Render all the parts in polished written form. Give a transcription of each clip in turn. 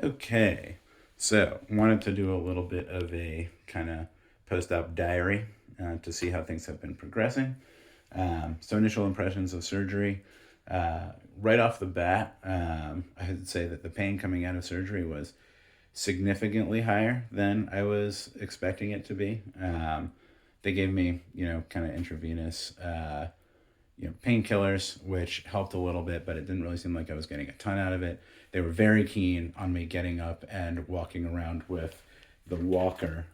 Okay, so wanted to do a little bit of a kind of post-op diary to see how things have been progressing. So initial impressions of surgery. Right off the bat, I would say that the pain coming out of surgery was significantly higher than I was expecting it to be. They gave me, kind of intravenous, painkillers, which helped a little bit, but it didn't really seem like I was getting a ton out of it. They were very keen on me getting up and walking around with the walker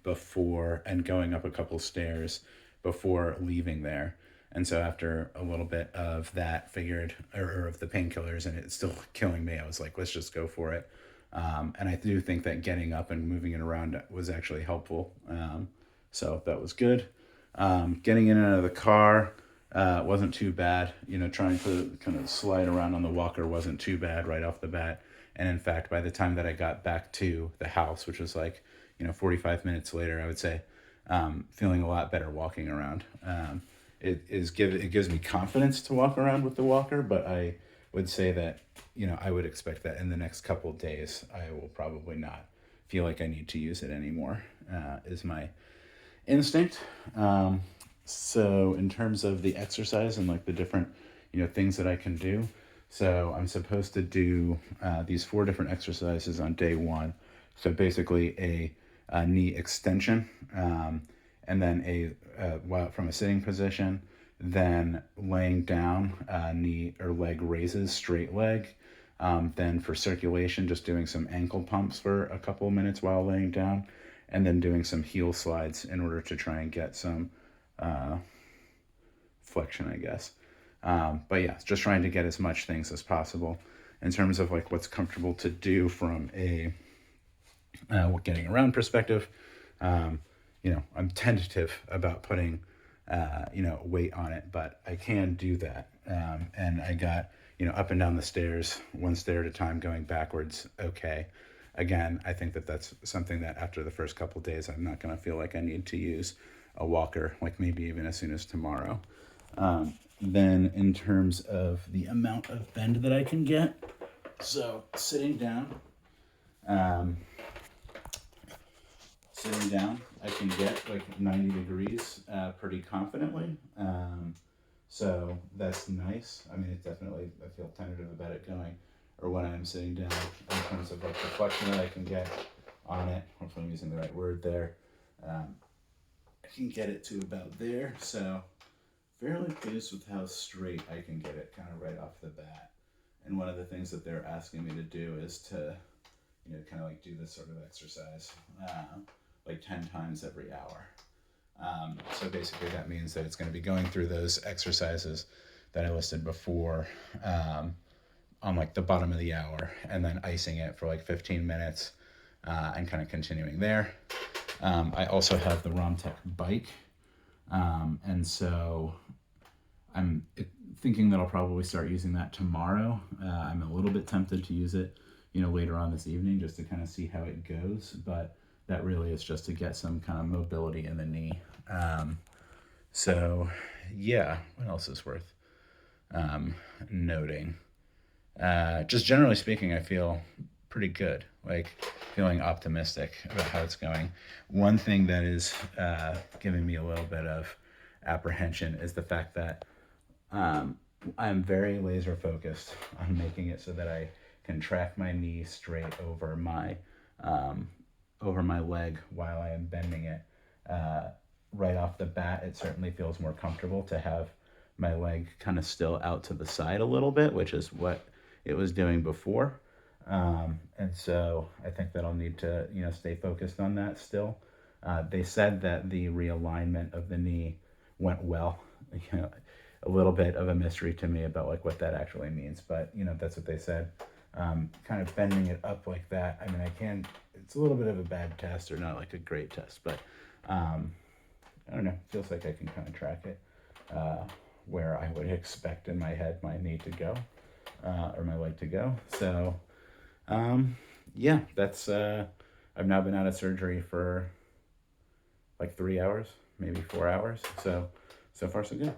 before and going up a couple stairs before leaving there. And so after a little bit of that, figured or of the painkillers, and it's still killing me, I was like, let's just go for it. And I do think that getting up and moving it around was actually helpful. So that was good. Getting in and out of the car wasn't too bad. Trying to kind of slide around on the walker wasn't too bad right off the bat. And in fact, by the time that I got back to the house, which was like, 45 minutes later, I would say, feeling a lot better walking around. It gives me confidence to walk around with the walker, but I would say that, I would expect that in the next couple of days, I will probably not feel like I need to use it anymore, is my instinct. So in terms of the exercise and like the different, things that I can do. So I'm supposed to do these four different exercises on day one. So basically a knee extension, and then while from a sitting position, then laying down, knee or leg raises, straight leg. Then for circulation, just doing some ankle pumps for a couple of minutes while laying down, and then doing some heel slides in order to try and get some uh, flexion, I guess. But yeah, just trying to get as much things as possible in terms of like what's comfortable to do from a getting around perspective. Um, I'm tentative about putting, weight on it, but I can do that. And I got, up and down the stairs, one stair at a time, going backwards. Okay. Again, I think that that's something that after the first couple of days, I'm not going to feel like I need to use a walker, like maybe even as soon as tomorrow. Then, in terms of the amount of bend that I can get, so um, sitting down, I can get like 90 degrees pretty confidently. So that's nice. I mean, it definitely, I feel tentative about it going, or when I'm sitting down, in terms of like the flexion that I can get on it. Hopefully, I'm using the right word there. Um, I can get it to about there. So fairly pleased with how straight I can get it kind of right off the bat. And one of the things that they're asking me to do is to, kind of like do this sort of exercise like 10 times every hour. So basically, that means that it's going to be going through those exercises that I listed before on like the bottom of the hour, and then icing it for like 15 minutes and kind of continuing there. I also have the Romtech bike. And so I'm thinking that I'll probably start using that tomorrow. I'm a little bit tempted to use it, later on this evening just to kind of see how it goes. But that really is just to get some kind of mobility in the knee. So, yeah, what else is worth noting? Just generally speaking, I feel pretty good, like feeling optimistic about how it's going. One thing that is giving me a little bit of apprehension is the fact that um, I'm very laser focused on making it so that I can track my knee straight um, over my leg while I am bending it. Uh, right off the bat, it certainly feels more comfortable to have my leg kind of still out to the side a little bit, which is what it was doing before. And so I think that I'll need to, stay focused on that still. They said that the realignment of the knee went well. You know, a little bit of a mystery to me about like what that actually means, but that's what they said. Kind of bending it up like that. I mean, I can. It's a little bit of a bad test, or not like a great test, but um, I don't know. Feels like I can kind of track it where I would expect in my head my knee to go or my leg to go. So um, yeah, that's. I've now been out of surgery for like 3 hours, maybe 4 hours. So far so good.